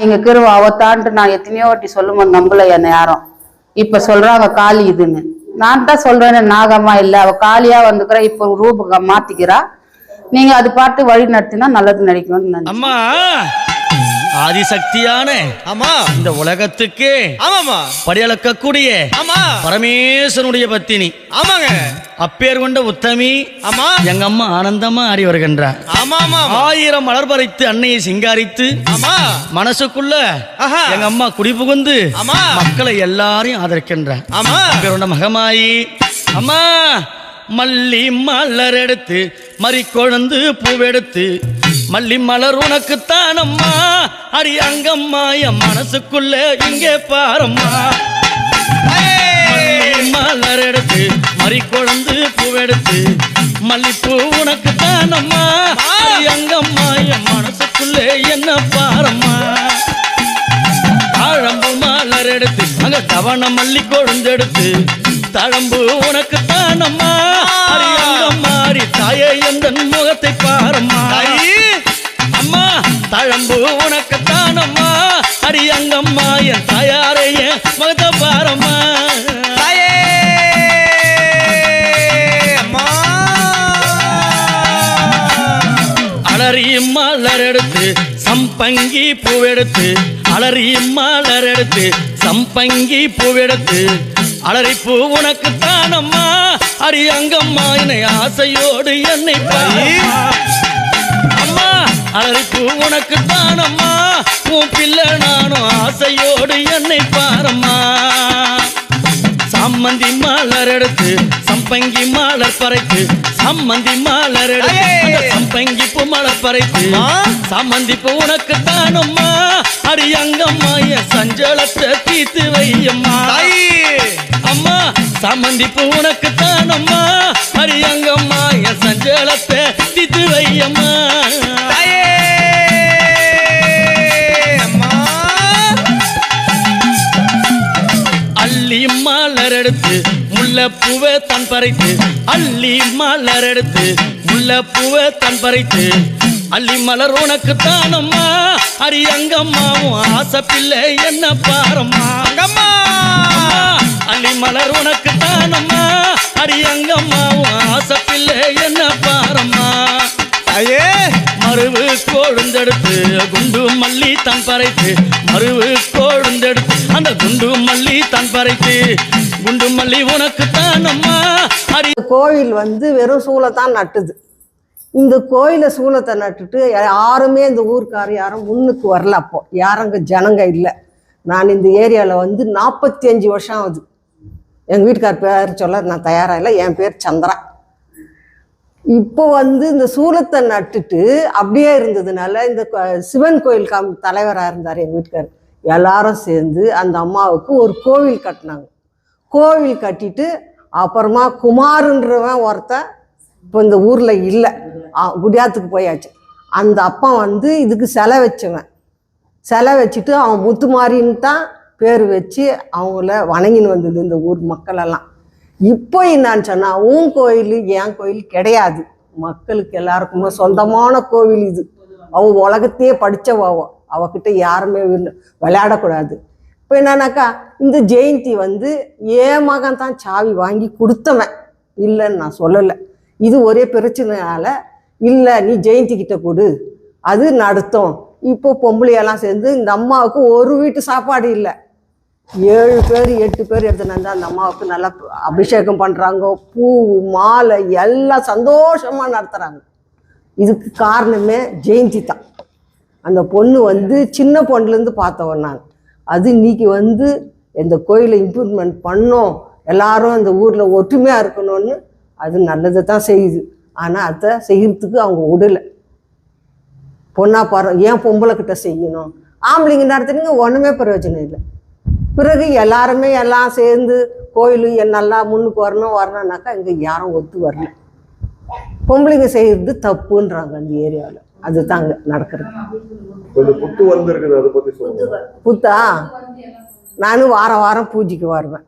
இங்க கிருவ அவத்தான்ட்டு நான் எத்தனையோ வாட்டி சொல்லும்போது நம்பல என்ன யாரும். இப்ப சொல்றாங்க காளி இதுன்னு. நான் தான் சொல்றேன்னு நாகம்மா இல்ல, அவ காளியா வந்துக்கிறா, இப்ப ரூப மாத்திக்கிறா. நீங்க அது பார்த்து வழி நடத்தினா நல்லது நினைக்கணும்னு அம்மா. ஆதிசக்தியான ஆமா இந்த உலகத்துக்கு ஆமாமா படியளக்கக்கூடிய ஆமா பரமேஸ்வரனுடைய பத்தினி. ஆமாங்க. அப்பேர் கொண்ட உத்தமி ஆமா எங்க அம்மா ஆனந்தமா ஆடி வருகின்றார். ஆமா ஆமா 1000 மலர் பறித்து அன்னையை சிங்காரித்து ஆமா மனசுக்குள்ள ஆஹா எங்க அம்மா குடி புகுந்து ஆமா மக்களை எல்லாரையும் ஆதரிக்கின்றார். ஆமா அப்பேர் கொண்ட மகமாயி அம்மா மல்லி மலர் எடுத்து மறி கொழுந்து பூவெடுத்து மல்லி மலர் உனக்குத்தான் அம்மா அடி அங்கம்மா என் மனசுக்குள்ள இங்கே பாரம்மா. மல்லி மலர் எடுத்து மறி கொழுந்து பூவெடுத்து மல்லிப்பூ உனக்குத்தான் அம்மா அடி அங்கம்மா என் மனசுக்குள்ள என்ன பாரம்மா. தாழம்பு மலர் எடுத்து அங்க தவண மல்லி கொழுந்தெடுத்து தழம்பு உனக்குத்தான் அம்மா அடி அங்கம்மா அடி தாயே எந்த முகத்தை பாரம்மா. அம்மா தழம்பு உனக்குத்தான் அம்மா அடி அங்கம்மா என் தாயாரைய முகத்தை பாரம்மா. தாயே அம்மா அலறி மலர் எடுத்து சம்பங்கி பூவெடுத்து அலறி மலர் எடுத்து சம்பங்கி பூவெடுத்து அலறிப்பூ உனக்குத்தான் அம்மா அடி அங்கம்மா என்னை ஆசையோடு என்னை அம்மா அலறிப்பூ உனக்குத்தான் அம்மா உன் பிள்ளை நானும் ஆசையோடு என்னை பாரம்மா. சம்மந்தி மலர் எடுத்து சம்பங்கி மலர் பறைத்து சம்மந்தி மலர் எடுத்து சம்பங்கி பூ மலர் பறைத்து சம்மந்திப்பு உனக்குத்தான் அம்மா அடி அங்கம்மா என் சஞ்சலத்தை தீத்து வையம்மா. அம்மா சம்மந்திப்பு உனக்குத்தான் அம்மா அடி அங்கம்மா என் சஞ்சலத்தை தீத்து வையம்மா. அள்ளி மலர் எடுத்து முல்லைப்பூவை தன் பறித்து அள்ளி மலர் எடுத்து முல்லைப்பூவை தன் பறித்து அள்ளி மலர் உனக்குத்தான் அம்மா அடி அங்கம்மாவும் ஆசை பிள்ளை என்ன பாரம்மா. அங்கம்மா அள்ளி மலர் உனக்குத்தான் அம்மா அடி அங்கம்மாவும் ஆசை பிள்ளை என்ன பாரம்மா. தாயே மருவு கொழுந்தெடுத்து குண்டு மல்லி தன் பறைத்து மருவு கொழுந்தெடுத்து அந்த குண்டு மல்லி தன் பறைத்து குண்டு மல்லி உனக்குத்தான் அம்மா அடி. கோயில் வந்து வெறும் சூளத்தான் நட்டுது. இந்த கோயிலை சூளத்தை நட்டுட்டு யாருமே இந்த ஊருக்கார் யாரும் முன்னுக்கு வரல. அப்போ யாருங்க ஜனங்க இல்லை. நான் இந்த ஏரியாவில் வந்து 45 வருஷம் ஆகுது. எங்கள் வீட்டுக்கார் பேர் சொல்ல நான் தயாராக இல்லை. என் பேர் சந்திரா. இப்போ வந்து இந்த சூளத்தை நட்டுட்டு அப்படியே இருந்ததுனால இந்த சிவன் கோயில் தலைவராக இருந்தார் எங்கள் வீட்டுக்கார். எல்லாரும் சேர்ந்து அந்த அம்மாவுக்கு ஒரு கோவில் கட்டினாங்க. கோவில் கட்டிட்டு அப்புறமா குமாருன்றவன் ஒருத்தன் இப்போ இந்த ஊரில் இல்லை, குடியாத்துக்கு போயாச்சு. அந்த அப்பா வந்து இதுக்கு சிலை வச்சவன். சிலை வச்சுட்டு அவன் முத்துமாரின்னு தான் பேர் வச்சு அவங்கள வணங்கின்னு வந்தது இந்த ஊர் மக்களெல்லாம். இப்போ என்னான்னு சொன்னால் உன் கோயில் என் கோயில் கிடையாது. மக்களுக்கு எல்லாருக்குமே சொந்தமான கோவில் இது. அவங்க உலகத்தையே படித்தவாவோ, அவகிட்ட யாருமே விளையாடக்கூடாது. இப்போ என்னன்னாக்கா இந்த ஜெயந்தி வந்து என் மகன் தான் சாவி வாங்கி கொடுத்தவன் இல்லைன்னு நான் சொல்லலை. இது ஒரே பிரச்சனையால் இல்லை நீ ஜெயந்தி கிட்ட கொடு அது நடத்தும். இப்போ பொம்பளையெல்லாம் சேர்ந்து இந்த அம்மாவுக்கு ஒரு வீட்டு சாப்பாடு இல்லை. 7 பேர் 8 பேர் எடுத்துன்னு வந்து அந்த அம்மாவுக்கு நல்லா அபிஷேகம் பண்ணுறாங்க. பூ மாலை எல்லாம் சந்தோஷமாக நடத்துகிறாங்க. இதுக்கு காரணமே ஜெயந்தி தான். அந்த பொண்ணு வந்து சின்ன பொண்ணுலேருந்து பார்த்தவன் நான். அது இன்னைக்கு வந்து இந்த கோயிலை இம்ப்ரூவ்மெண்ட் பண்ணோம், எல்லாரும் இந்த ஊரில் ஒற்றுமையாக இருக்கணும்னு அது நல்லதை தான் செய்யுது. ஆனால் அதை செய்கிறதுக்கு அவங்க விடலை. பொண்ணா பாரு ஏன் பொம்பளை கிட்ட செய்யணும், ஆம்பளைங்க நடத்துனீங்க ஒன்றுமே பிரயோஜனம் இல்லை. பிறகு எல்லாருமே எல்லாம் சேர்ந்து கோயில் நல்லா முன்னுக்கு வரணும்னாக்கா இங்கே யாரும் ஒத்து வரல. பொம்பளைங்க செய்கிறது தப்புன்றாங்க அந்த ஏரியாவில். அதுதாங்க நடக்கிறது. புத்தா நானும் வாரம் பூஜைக்கு வருவேன்.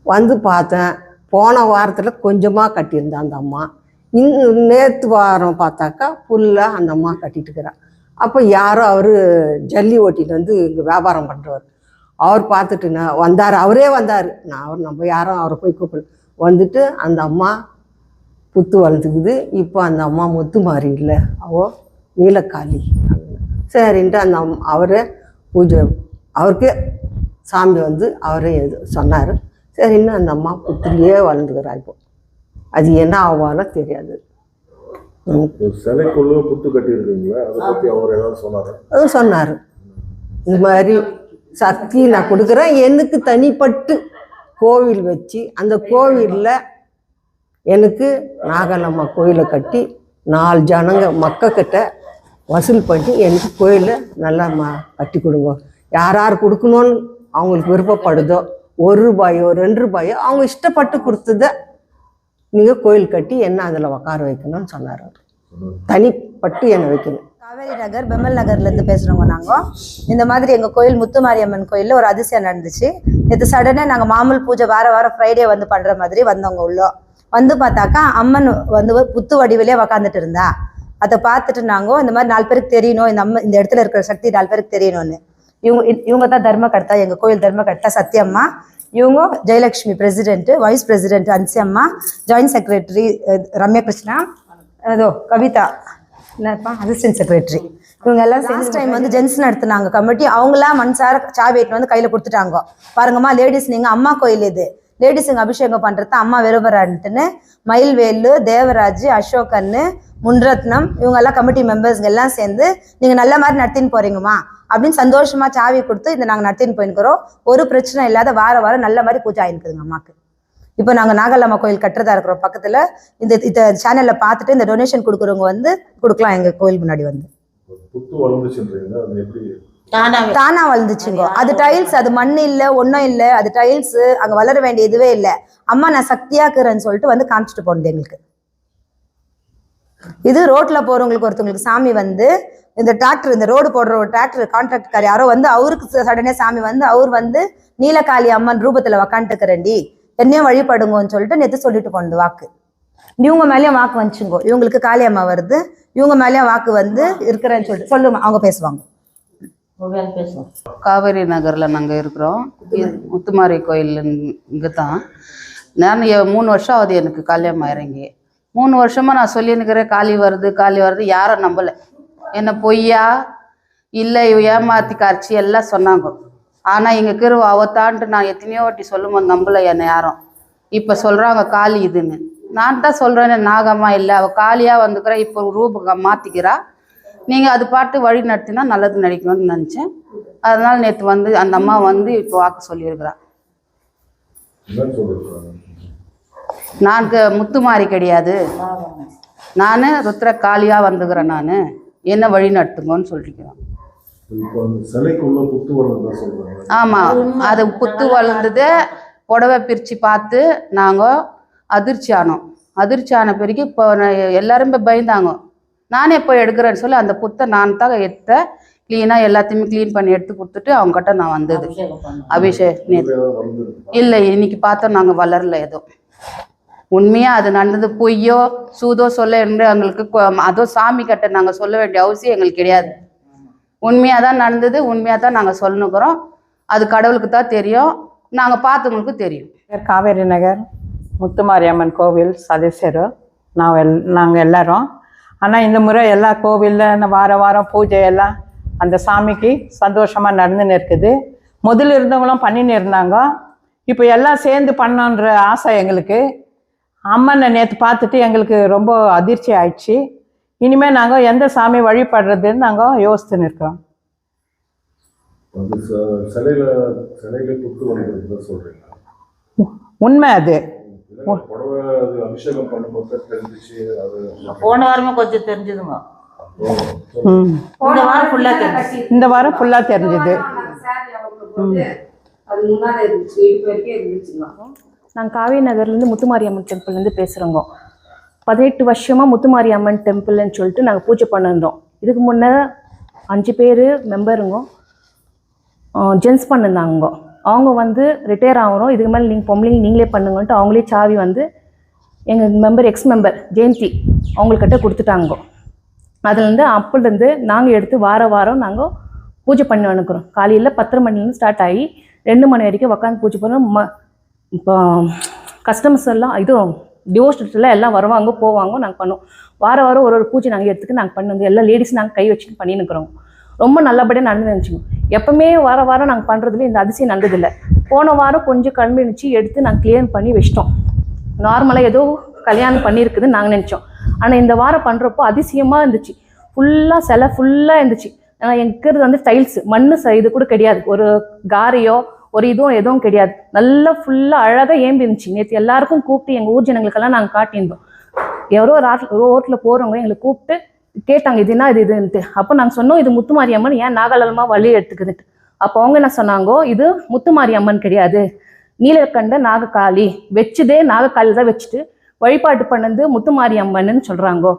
வந்து பார்த்தேன். போன வாரத்தில் கொஞ்சமாக கட்டியிருந்தேன் அந்த அம்மா. நேற்று வாரம் பார்த்தாக்கா ஃபுல்லாக அந்த அம்மா கட்டிட்டுக்கிறா. அப்போ யாரோ அவர் ஜல்லி ஓட்டிட்டு வந்து இங்கே வியாபாரம் பண்ணுறவர் அவர் பார்த்துட்டு நான் வந்தார், அவரே வந்தார். நம்ம யாரும் அவரை போய் கூப்பிட வந்துட்டு அந்த அம்மா புத்து வளர்ந்துக்குது. இப்போ அந்த அம்மா முத்து மாதிரி இல்லை, அவ நீலக்காளி. சரின்ட்டு அந்த அவரே பூஜை அவருக்கு சாமி வந்து அவரே சொன்னார். சரின்னு அந்த அம்மா புத்துலேயே வளர்ந்துக்கிறா. இப்போ அது என்ன ஆவாலும் தெரியாது. சிலைக்குள்ள புத்து கட்டி இருக்குங்களா, அதை பத்தி அவர் ஏதாவது சொன்னாரு? சொன்னார், இந்த மாதிரி சக்தி நான் கொடுக்குறேன், எனக்கு தனிப்பட்டு கோவில் வச்சு அந்த கோவிலில் எனக்கு நாகலம்மா கோயிலை கட்டி 4 ஜனங்க மக்கக்கிட்ட வசூல் பண்ணி எனக்கு கோயிலை நல்லா கட்டி கொடுங்க. யார் யார் கொடுக்கணும்னு அவங்களுக்கு விருப்பப்படுதோ, 1 ரூபாயோ 2 ரூபாயோ அவங்க இஷ்டப்பட்டு கொடுத்ததை நீங்கள் கோயில் கட்டி என்ன அதில் உட்கார வைக்கணும்னு சொன்னார். அவர் தனிப்பட்டு என்னை வைக்கணும். காவேரி நகர் பெமல் நகர்லேருந்து பேசுகிறவங்க நாங்கள். இந்த மாதிரி எங்கள் கோயில் முத்துமாரியம்மன் கோயிலில் ஒரு அதிசயம் நடந்துச்சு. இது சடனாக நாங்கள் மாமூல் பூஜை வாரம் ஃப்ரைடே வந்து பண்ணுற மாதிரி வந்தவங்க உள்ளோ வந்து பார்த்தாக்கா அம்மன் வந்து புத்து வடிவிலே உக்காந்துட்டு இருந்தா. அதை பார்த்துட்டு நாங்கள் இந்த மாதிரி 4 பேருக்கு தெரியணும், இந்த அம்மன் இந்த இடத்துல இருக்கிற சக்தி 4 பேருக்கு தெரியணும்னு. இவங்க தான் தர்மகர்த்தா, எங்கள் கோயில் தர்மகர்த்தா சத்யம்மா. இவங்க Jayalakshmi president, vice president Ansiyamma, joint secretary Ramya Krishna, அதோ கவிதா என்னப்பா அசிஸ்டன்ட் செக்ரட்டரி. இவங்க எல்லாம் லாஸ்ட் டைம் வந்து ஜென்ஸ் நடத்துனாங்க கமிட்டி. அவங்களாம் மனசார சாவிட்டு வந்து கையில் கொடுத்துட்டாங்க. பாருங்கம்மா லேடிஸ், நீங்கள் அம்மா கோயில் இது, லேடிஸுங்க அபிஷேகம் பண்ணுறது அம்மா விரும்புறான்ட்டுன்னு மயில்வேலு, தேவராஜ், அசோகன்னு, முன்ரத்னம் இவங்கெல்லாம் கமிட்டி மெம்பர்ஸ்ங்க எல்லாம் சேர்ந்து நீங்கள் நல்ல மாதிரி நடத்தின்னு போகிறீங்கம்மா அப்படின்னு சந்தோஷமாக சாவி கொடுத்து இதை நாங்கள் நடத்தின்னு போயிருக்கிறோம். ஒரு பிரச்சனை இல்லாத வாரம் நல்ல மாதிரி பூஜை ஆயிருக்குதுங்க அம்மாவுக்கு. இப்போ நாங்கள் நாகலம்மா கோயில் கட்டுறதா இருக்கிறோம் பக்கத்தில். இந்த சேனலில் பார்த்துட்டு இந்த டொனேஷன் கொடுக்குறவங்க வந்து கொடுக்கலாம் எங்கள் கோயில் முன்னாடி வந்து. தானா வளர்ந்துச்சுங்க. அது டைல்ஸ், அது மண் இல்லை ஒன்றும் இல்லை, அது டைல்ஸ். அங்கே வளர வேண்டிய இதுவே இல்லை. அம்மா நான் சக்தியாக்குறேன்னு சொல்லிட்டு வந்து காமிச்சிட்டு போனது எங்களுக்கு. இது ரோட்ல போறவங்களுக்கு ஒருத்தவங்களுக்கு சாமி வந்து இந்த டிராக்டர், இந்த ரோடு போடுற ஒரு டிராக்டர் கான்ட்ராக்டர் யாரோ வந்து அவருக்கு சடனே சாமி வந்து அவர் வந்து நீலகாளி அம்மன் ரூபத்துல உக்காந்துக்கிறேன்டி என்னையும் வழிபடுங்கன்னு சொல்லிட்டு நேற்று சொல்லிட்டு போனது வாக்கு. இவங்க மேலேயும் வாக்கு வந்துச்சுங்கோ. இவங்களுக்கு காளி அம்மா வருது, இவங்க மேலேயும் வாக்கு வந்து இருக்கிறேன்னு சொல்லிட்டு சொல்லுங்க, அவங்க பேசுவாங்க. காவேரி நகரில் நாங்கள் இருக்கிறோம். முத்துமாரி கோயில் இங்கே தான். நான் 3 வருஷம் ஆகுது எனக்கு கல்யாணம் இறங்கி. 3 வருஷமாக நான் சொல்லினுக்கிறேன் காளி வருது. யாரும் நம்பலை. என்ன பொய்யா இல்லை ஏமாத்தி காய்ச்சி எல்லாம் சொன்னாங்க. ஆனால் இங்கே கிருவ அவத்தான்ட்டு நான் எத்தனையோ வாட்டி சொல்லும்போது நம்பலை என்னை யாரும். இப்போ சொல்கிறாங்க காளி இதுன்னு. நான் தான் சொல்கிறேன்னு நாகம்மா இல்லை, அவள் காளியாக வந்துக்கிறா, இப்போ ரூப மாற்றிக்கிறா. நீங்கள் அது பாட்டு வழி நடத்தினா நல்லது நினைக்கணும்னு நினச்சேன். அதனால் நேற்று வந்து அந்த அம்மா வந்து இப்போ வாக்கு சொல்லியிருக்கிறா. நான் முத்துமாரி கிடையாது, நான் ருத்ர காளியாக வந்துக்கிறேன், நான் என்ன வழி நடத்துங்கன்னு சொல்லிக்கிறோம். ஆமாம், அது புத்து வளர்ந்தது. புடவை பிரித்து பார்த்து நாங்கள் அதிர்ச்சி ஆனோம். அதிர்ச்சி ஆன பிறகு இப்போ எல்லாருமே பயந்தாங்க. நானே போய் எடுக்கிறேன்னு சொல்லி அந்த புத்தை நான் தான் எடுத்த க்ளீனாக எல்லாத்தையுமே க்ளீன் பண்ணி எடுத்து கொடுத்துட்டு அவங்ககிட்ட நான் வந்தது. அபிஷேக் இல்லை, இன்னைக்கு பார்த்தோம் நாங்கள் வளரல. ஏதோ உண்மையாக அது நடந்தது பொய்யோ சூதோ சொல்ல என்று எங்களுக்கு அதோ சாமி கிட்ட நாங்கள் சொல்ல வேண்டிய அவசியம் எங்களுக்கு கிடையாது. உண்மையாக தான் நடந்தது, உண்மையாக தான் நாங்கள் சொல்லுக்கிறோம். அது கடவுளுக்கு தான் தெரியும், நாங்கள் பார்த்தவங்களுக்கு தெரியும். காவேரி நகர் முத்துமாரியம்மன் கோவில் சதஸ்யர் நாங்கள் எல்லாரும். ஆனால் இந்த முறை எல்லா கோவிலில் வாரம் பூஜை எல்லாம் அந்த சாமிக்கு சந்தோஷமாக நடந்துன்னு இருக்குது. முதல்ல இருந்தவங்களும் பண்ணின்னு இருந்தாங்க. இப்போ எல்லாம் சேர்ந்து பண்ணோன்ற ஆசை எங்களுக்கு. அம்மனை நேற்று பார்த்துட்டு எங்களுக்கு ரொம்ப அதிர்ச்சி ஆயிடுச்சு. இனிமேல் நாங்கள் எந்த சாமி வழிபடுறதுன்னு நாங்கள் யோசித்துன்னு இருக்கிறோம். உண்மை அது. போன வாரமே கொஞ்சம் தெரிஞ்சுதுங்க. இந்த வாரம் ஃபுல்லா தெரிஞ்சுது. நாங்கள் காவேரி நகர்லேருந்து முத்துமாரியம்மன் டெம்பிள்லேருந்து பேசுகிறோங்க. 18 வருஷமாக முத்துமாரியம்மன் டெம்பிள்னு சொல்லிட்டு நாங்கள் பூஜை பண்ணியிருந்தோம். இதுக்கு முன்னே 5 பேர் மெம்பருங்க ஜென்ஸ் பண்ணியிருந்தாங்க. அவங்க வந்து ரிட்டையர் ஆகிறோம், இதுக்கு மேலே நீங்கள் பொம்பளைங்க நீங்களே பண்ணுங்கன்ட்டு அவங்களே சாவி வந்து எங்கள் மெம்பர் எக்ஸ் மெம்பர் ஜெயந்தி அவங்கக்கிட்ட கொடுத்துட்டாங்க. அதுலேருந்து அப்போலேருந்து நாங்கள் எடுத்து வாரம் நாங்கள் பூஜை பண்ணி அனுப்புகிறோம். காலையில் 10 மணிலேருந்து ஸ்டார்ட் ஆகி 2 மணி வரைக்கும் உட்காந்து பூஜை பண்ணுறோம். இப்போ கஸ்டமர்ஸ் எல்லாம் டிவோர்ஸ்லாம் எல்லாம் வருவாங்க போவாங்க, நாங்கள் பண்ணுவோம். வாரம் ஒரு பூஜை நாங்கள் எடுத்துட்டு நாங்கள் பண்ணுவோம். எல்லா லேடிஸ் நாங்கள் கை வச்சுட்டு பண்ணின்னுக்குறோம். ரொம்ப நல்லபடியாக நடந்து நினச்சிங்க. எப்பவுமே வாரம் நாங்கள் பண்ணுறதுல இந்த அதிசயம் நல்லதில்லை. போன வாரம் கொஞ்சம் கம்மி இருந்துச்சு, எடுத்து நாங்கள் கிளியர் பண்ணி வச்சிட்டோம். நார்மலாக ஏதோ கல்யாணம் பண்ணியிருக்குதுன்னு நாங்கள் நினச்சோம். ஆனால் இந்த வாரம் பண்ணுறப்போ அதிசயமாக இருந்துச்சு. ஃபுல்லாக சிலை ஃபுல்லாக இருந்துச்சு. இருக்கிறது வந்து டைல்ஸு மண் இது கூட கிடையாது, ஒரு காரையோ ஒரு எதுவும் கிடையாது. நல்லா ஃபுல்லாக அழகாக ஏம்பி இருந்துச்சு. நேற்று எல்லாருக்கும் கூப்பிட்டு எங்கள் ஊர் ஜனங்களுக்கெல்லாம் நாங்கள் காட்டியிருந்தோம். எவரோ ரோட்டில் போகிறவங்க எங்களை கூப்பிட்டு கேட்டாங்க இது என்ன இதுன்ட்டு. அப்போ நாங்கள் சொன்னோம் இது முத்துமாரியம்மன், ஏன் நாகாலமாக வழி எடுத்துக்குதுன்ட்டு. அப்போ அவங்க என்ன சொன்னாங்கோ, இது முத்துமாரியம்மன் கிடையாது, நீலக்கண்ட நாகக்காளி வச்சுதே நாகக்காளி தான் வச்சுட்டு வழிபாட்டு பண்ணது முத்துமாரியம்மன்னு சொல்கிறாங்கோ.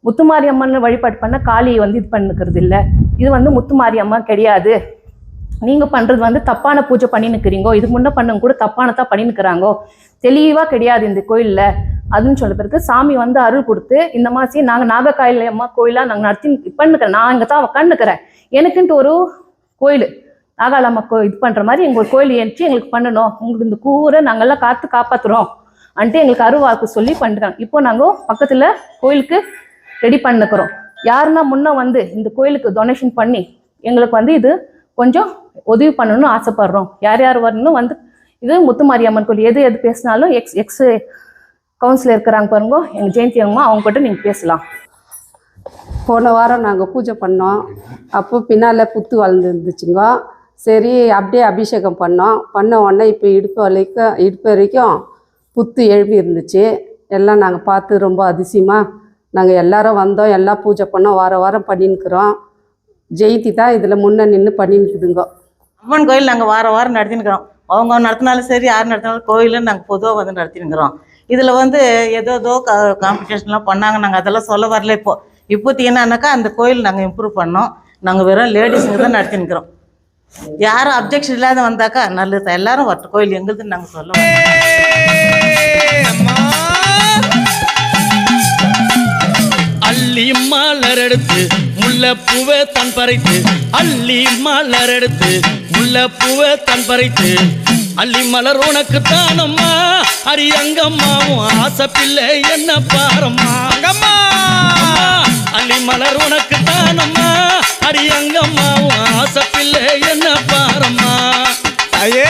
முத்துமாரியம்மன் வழிபாடு பண்ண காளி வந்து இது பண்ணுக்கிறது இல்லை, இது வந்து முத்துமாரியம்மன் கிடையாது, நீங்கள் பண்ணுறது வந்து தப்பான பூஜை பண்ணின்னுக்கிறீங்கோ, இதுக்கு முன்னே பண்ணவங்க கூட தப்பானதான் பண்ணின்னுக்கிறாங்கோ, தெளிவாக கிடையாது இந்த கோயிலில் அதுன்னு சொல்ல பிறகு சாமி வந்து அருள் கொடுத்து இந்த மாதிரி நாங்கள் நாகக்காளி அம்மா கோயிலாக நாங்கள் நடத்தி பண்ணுக்கிறேன். நான் இங்கே தான் உட்காந்துக்கிறேன், எனக்குன்ட்டு ஒரு கோயில் நாகாலம்மா இது பண்ணுற மாதிரி எங்கள் கோயில் ஏற்றி எங்களுக்கு பண்ணணும், உங்களுக்கு இந்த கூரை நாங்கள்லாம் காப்பாற்றுறோம் அன்ட்டு எங்களுக்கு அருள்வாக்கு சொல்லி பண்ணுறாங்க. இப்போ நாங்கள் பக்கத்தில் கோயிலுக்கு ரெடி பண்ணிக்கிறோம். யாருன்னா முன்னே வந்து இந்த கோயிலுக்கு டொனேஷன் பண்ணி எங்களுக்கு வந்து இது கொஞ்சம் உதவி பண்ணணும்னு ஆசைப்படுறோம். யார் வரணும் வந்து இது முத்துமாரியம்மன் கோயில் எது பேசினாலும் எக்ஸ் கவுன்சிலர் இருக்கிறாங்க பாருங்க, எங்கள் ஜெயந்தி அம்மா, அவங்ககிட்ட நீங்கள் பேசலாம். போன வாரம் நாங்கள் பூஜை பண்ணோம். அப்போ பின்னால் புத்து வளர்ந்துருந்துச்சுங்க. சரி அப்படியே அபிஷேகம் பண்ண உடனே இப்போ இடுப்பு வரைக்கும் புத்து எழுப்பி இருந்துச்சு. எல்லாம் நாங்கள் பார்த்து ரொம்ப அதிசயமாக நாங்கள் எல்லாரும் வந்தோம், எல்லாம் பூஜை பண்ணோம், வாரம் பண்ணின்னுக்கிறோம். ஜெயந்தி தான் இதில் முன்னே நின்று பண்ணின்னுக்குதுங்க. அம்மன் கோயில் நாங்கள் வாரம் நடத்தினுக்கிறோம். அவங்க நடத்தினாலும் சரி, யார் நடத்தினாலும் கோயிலும் நாங்கள் பொதுவாக வந்து நடத்தினுக்கிறோம். இதில் வந்து ஏதோ காம்படிஷன்லாம் பண்ணாங்க, நாங்கள் அதெல்லாம் சொல்ல வரல. இப்போதைக்கு என்னன்னாக்கா அந்த கோயில் நாங்கள் இம்ப்ரூவ் பண்ணோம். நாங்கள் வெறும் லேடிஸுங்க தான் நடத்தினுக்கிறோம். யாரும் அப்ஜெக்ஷன் இல்லாத வந்தாக்கா நல்லது, எல்லாரும் வரட்டும், கோயில் எங்களுதுன்னு நாங்கள் சொல்ல அள்ளி மலர் எடுத்து முல்லைப்பூவை தன் பறித்து, அள்ளி மலர் எடுத்து முல்லைப்பூவை தன் பறித்து, அள்ளி மலர் உனக்கு தானம்மா அடி அங்கம்மாவும் ஆசை பிள்ளை என்ன பாரம்மா, அங்கம்மா அள்ளி மலர் உனக்கு தானம்மா அடி அங்கம்மாவும் ஆசை பிள்ளை என்ன பாரம்மா. தாயே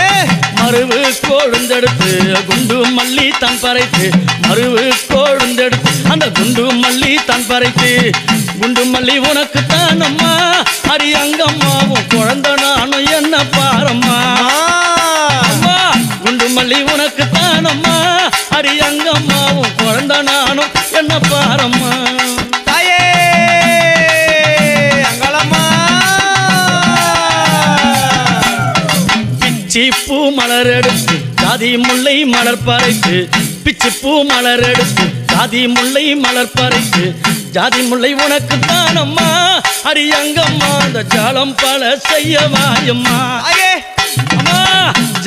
மருவு கொழுந்தெடுத்து குண்டு மல்லி தன் பறைத்து, மருவு கொழுந்தெடுத்து அந்த குண்டு மல்லி தன் பறைத்து, குண்டு மல்லி உனக்கு தானம்மா அடி அங்கம்மாவும் குழந்தை நானும் என்ன பாரம்மா, அம்மா குண்டு மல்லி உனக்கு தானம்மா அடி அங்கம்மாவும் குழந்தை நானும் என்ன பாரம்மா. தாயே அங்காளம்மா பிச்சி பூ மலர் எடுத்து ஜாதி முல்லை மலர் பறைத்து, பிச்சி பூ மலர் எடுத்து ஜாதி முல்லை மலர் பறைத்து, ஜாதி முல்லை உனக்கு தானம்மா அடி அங்கம்மா அந்த ஜாலம் பல செய்ய வாயம்மா, அம்மா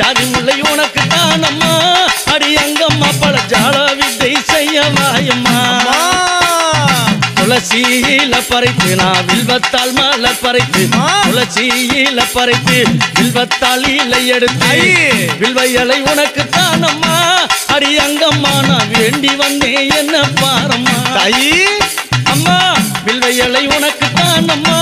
ஜாதி முல்லை உனக்கு தானம்மா அடி அங்கம்மா பல ஜால வித்தை செய்ய வாயம்மா. துளசியில பறைத்து நான் வில்வத்தால் மலர் பறைத்து, துளசியில பறைத்து வில்வத்தால் இலை எடுத்து, வில்வ இலை உனக்கு தானம்மா அடி அங்கம்மா நான் வேண்டி வந்தேன் என்ன பாரம்மா, தாயி அம்மா வில்வ இலை உனக்கு தானம்மா